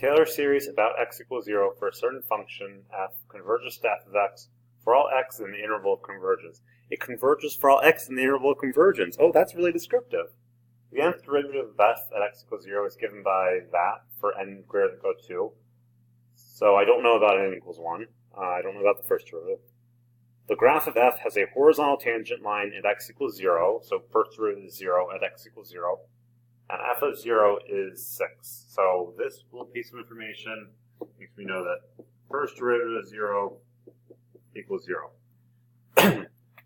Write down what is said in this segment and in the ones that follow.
Taylor series about x equals 0 for a certain function f converges to f of x for all x in the interval of convergence. It converges for all x in the interval of convergence. Oh, that's really descriptive. The nth derivative of f at x equals 0 is given by that for n greater than or equal to 2. So I don't know about n equals 1. I don't know about the first derivative. The graph of f has a horizontal tangent line at x equals 0. So first derivative is 0 at x equals 0. And f of 0 is 6. So this little piece of information makes me know that first derivative of 0 equals 0.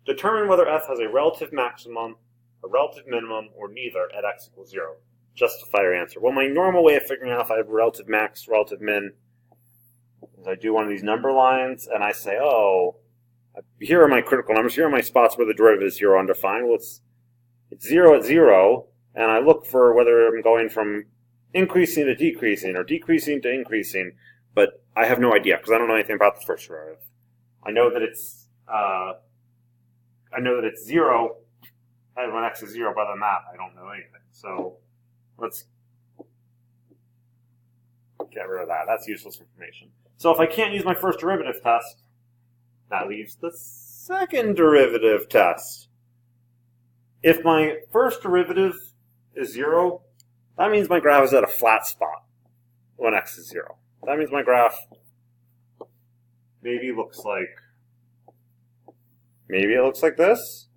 Determine whether f has a relative maximum, a relative minimum, or neither at x equals 0. Justify your answer. Well, my normal way of figuring out if I have relative max, relative min, is I do one of these number lines, and I say, oh, here are my critical numbers, here are my spots where the derivative is 0 undefined. Well, it's 0 at 0, and I look for whether I'm going from increasing to decreasing, or decreasing to increasing, but I have no idea, because I don't know anything about the first derivative. I know that it's 0, and when x is 0, but other than that, I don't know anything. So let's get rid of that. That's useless information. So if I can't use my first derivative test, that leaves the second derivative test. If my first derivative is 0, that means my graph is at a flat spot when x is 0. That means my graph maybe looks like this,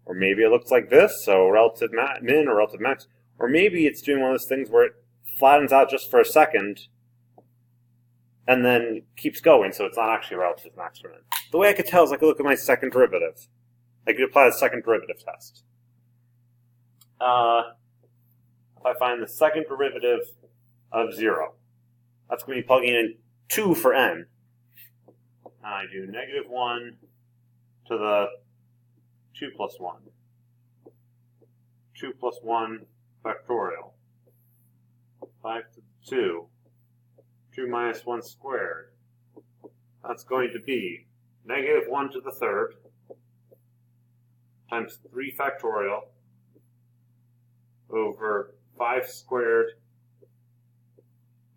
or maybe it looks like this, so relative min or relative max, or maybe it's doing one of those things where it flattens out just for a second and then keeps going, so it's not actually a relative max or min. The way I could tell is I could look at my second derivative. I could apply the second derivative test. If I find the second derivative of 0, that's going to be plugging in 2 for n. And I do -1 to the 2 plus 1. 2 plus 1 factorial. 5 to the 2. 2 minus 1 squared. That's going to be -1 to the third times 3 factorial over 5 squared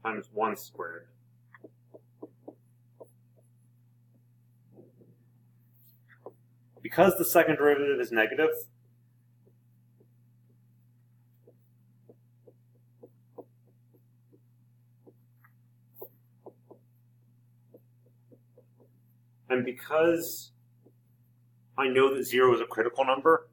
times 1 squared. Because the second derivative is negative, and because I know that 0 is a critical number,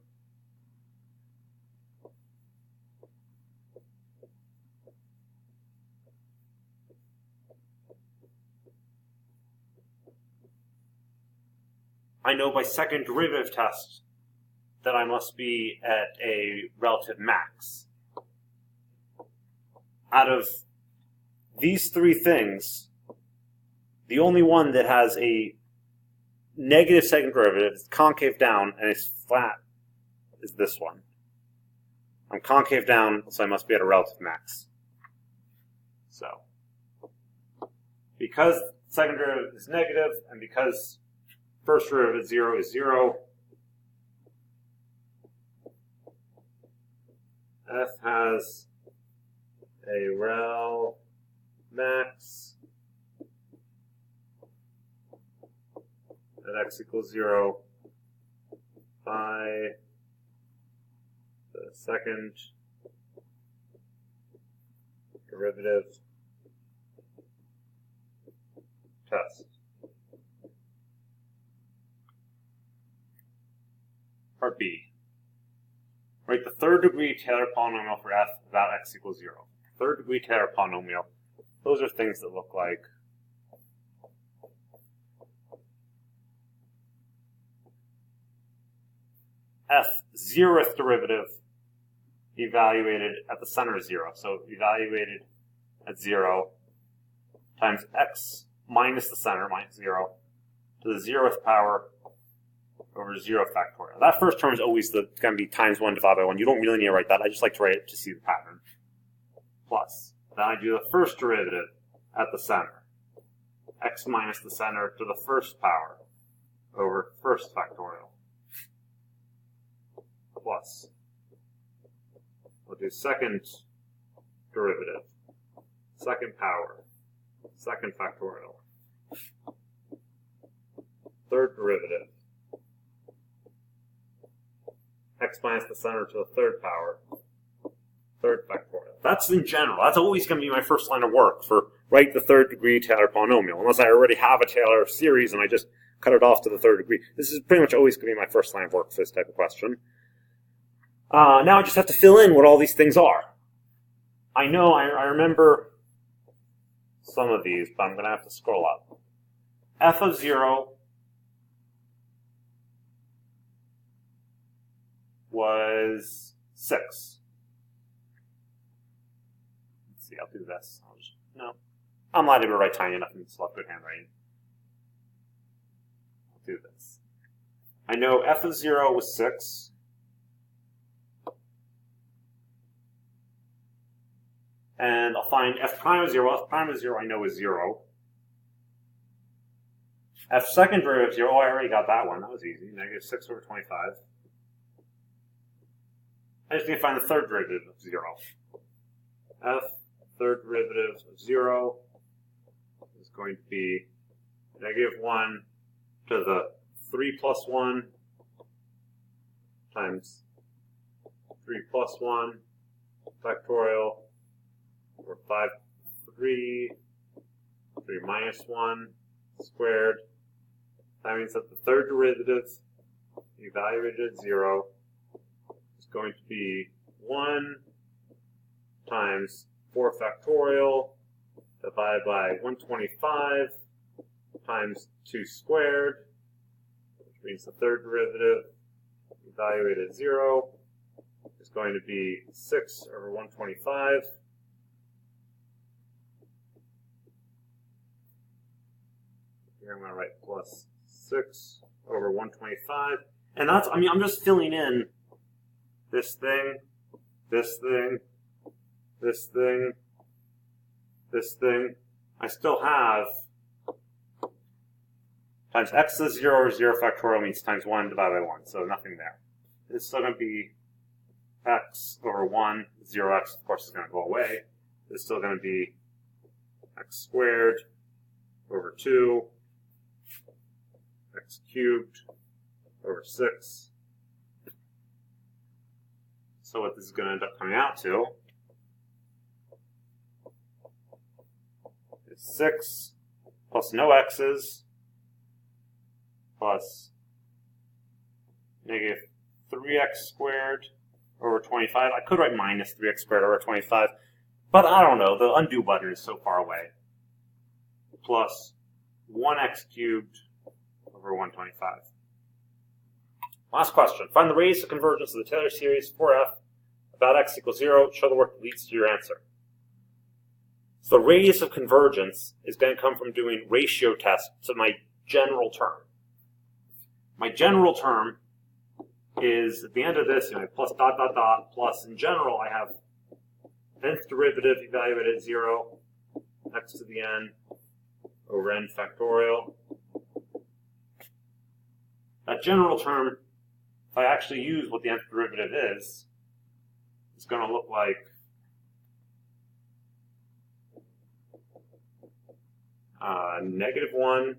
I know by second derivative test that I must be at a relative max. Out of these three things, the only one that has a negative second derivative is concave down and is flat is this one. I'm concave down, so I must be at a relative max. So, because second derivative is negative, and because first derivative of 0 is 0, f has a rel max at x equals 0 by the second derivative test. Part B. Write the third degree Taylor polynomial for f about x equals 0. Third degree Taylor polynomial. Those are things that look like f 0th derivative evaluated at the center of 0. So evaluated at 0 times x minus the center, minus 0, to the 0th power over 0 factorial. That first term is always going to be times 1 divided by 1. You don't really need to write that. I just like to write it to see the pattern. Plus. Then I do the first derivative at the center. X minus the center to the first power over first factorial. Plus. We'll do second derivative. Second power second factorial. Third derivative. X minus the center to the third power. Third factorial. That's in general. That's always going to be my first line of work for write the third degree Taylor polynomial, unless I already have a Taylor series and I just cut it off to the third degree. This is pretty much always going to be my first line of work for this type of question. Now I just have to fill in what all these things are. I know, I remember some of these, but I'm going to have to scroll up. F of 0 was 6. Let's see, I'll do this. No. I'm not able to write tiny enough and still have good handwriting. I'll do this. I know F of 0 was 6. And I'll find F prime of 0. F prime of 0 I know is 0. F second derivative of 0, oh, I already got that one. That was easy. Negative 6 over 25. I just need to find the third derivative of 0. F third derivative of 0 is going to be negative 1 to the 3 plus 1 times 3 plus 1 factorial over 5, 3 minus 1 squared. That means that the third derivative evaluated at 0 is going to be 1 times 4 factorial divided by 125 times 2 squared, which means the third derivative evaluated at 0 is going to be 6 over 125. Here I'm going to write plus 6 over 125. And that's, I mean, I'm just filling in this thing, this thing, this thing, this thing. I still have times x to the 0 or 0 factorial means times 1 divided by 1, so nothing there. It's still going to be x over 1. 0x, of course, is going to go away. It's still going to be x squared over 2, x cubed over 6. So what this is going to end up coming out to is 6 plus no x's plus negative 3x squared over 25. I could write minus 3x squared over 25, but I don't know. The undo button is so far away. Plus 1x cubed over 125. Last question. Find the radius of convergence of the Taylor series 4f about x equals 0. Show the work that leads to your answer. So the radius of convergence is going to come from doing ratio tests to my general term. My general term is at the end of this, plus dot dot dot plus. In general, I have nth derivative evaluated at 0, x to the n over n factorial. That general term, if I actually use what the nth derivative is, it's going to look like negative 1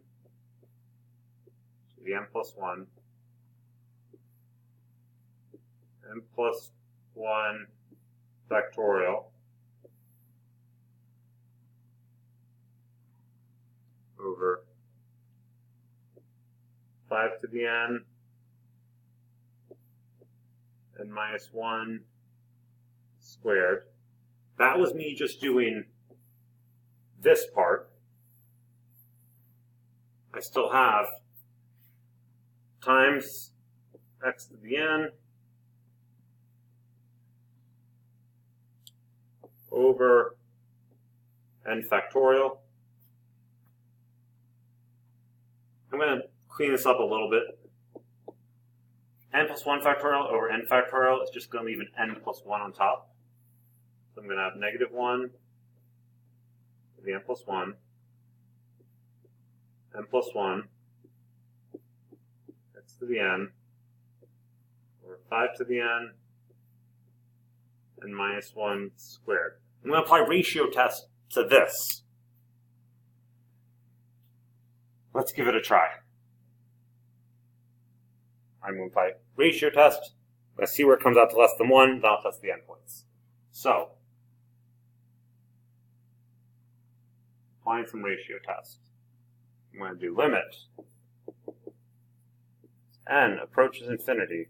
to the n plus 1, n plus 1 factorial over 5 to the n and minus 1 squared. That was me just doing this part. I still have times x to the n over n factorial. I'm going to clean this up a little bit. N plus 1 factorial over n factorial is just going to leave an n plus 1 on top. So I'm going to have negative 1 to the n plus 1, n plus 1, x to the n, over 5 to the n, and minus 1 squared. I'm going to apply ratio test to this. Let's give it a try. I'm going by ratio test. Let's see where it comes out to less than 1, then I'll test the endpoints. So, applying some ratio test. I'm going to do limit n approaches infinity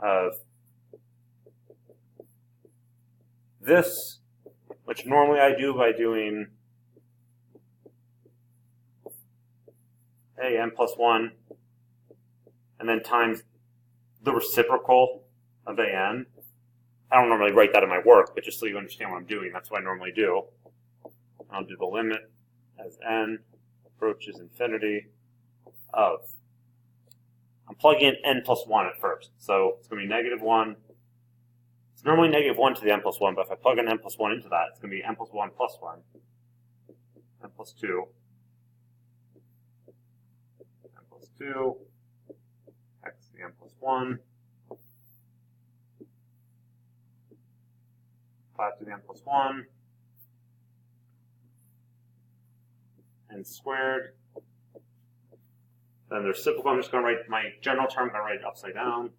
of this, which normally I do by doing a n plus 1, and then times the reciprocal of an. I don't normally write that in my work, but just so you understand what I'm doing, that's what I normally do. I'll do the limit as n approaches infinity of. I'm plugging in n plus 1 at first, so it's going to be negative 1. It's normally negative 1 to the n plus 1, but if I plug in n plus 1 into that, it's going to be n plus 1 plus 1, n plus 2, n plus 2, x to the n plus 1, 5 to the n plus 1, n squared. Then the reciprocal, I'm just going to write my general term, I'm going to write it upside down.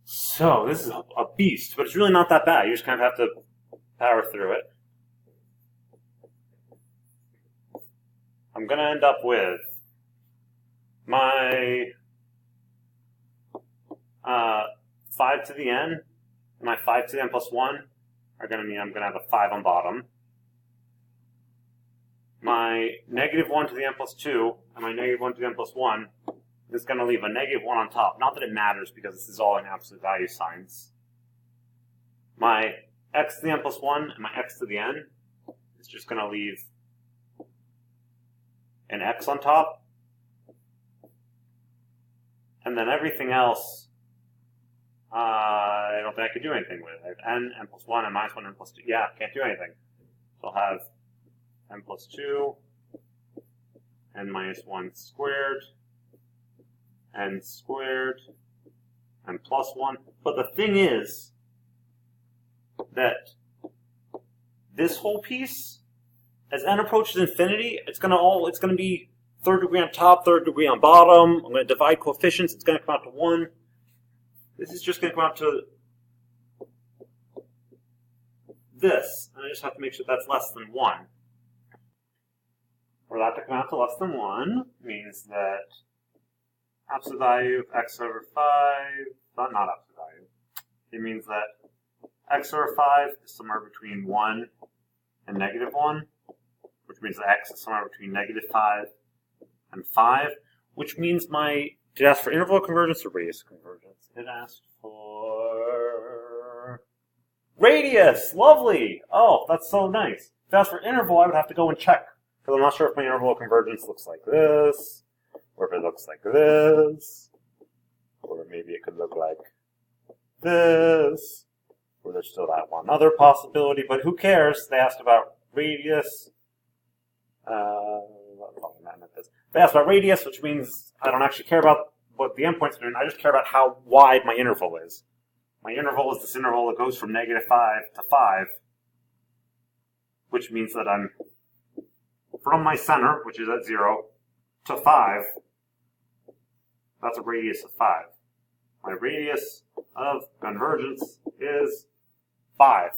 So this is a beast, but it's really not that bad. You just kind of have to power through it. I'm going to end up with my 5 to the n and my 5 to the n plus 1 are going to mean I'm going to have a 5 on bottom. My negative 1 to the n plus 2 and my negative 1 to the n plus 1 is going to leave a negative 1 on top. Not that it matters because this is all in absolute value signs. My x to the n plus 1 and my x to the n is just going to leave an x on top. And then everything else, I don't think I could do anything with. I have n plus 1, and minus 1, n plus 2. Yeah, can't do anything. So I'll have n plus 2, n minus 1 squared, n squared, n plus 1. But the thing is that this whole piece, as n approaches infinity, it's gonna be third degree on top, third degree on bottom. I'm going to divide coefficients. It's going to come out to 1. This is just going to come out to this. And I just have to make sure that's less than 1. For that to come out to less than 1 means that absolute value of x over 5, not absolute value. It means that x over 5 is somewhere between 1 and negative 1, which means that x is somewhere between negative 5 and 5, which means did it ask for interval convergence or radius convergence? It asked for radius! Lovely! Oh, that's so nice. If it asked for interval, I would have to go and check, because I'm not sure if my interval convergence looks like this, or if it looks like this, or maybe it could look like this, or there's still that one other possibility, but who cares? They asked about radius. They asked about radius, which means I don't actually care about what the endpoints are doing. I just care about how wide my interval is. My interval is this interval that goes from negative 5 to 5, which means that I'm from my center, which is at 0, to 5. That's a radius of 5. My radius of convergence is 5.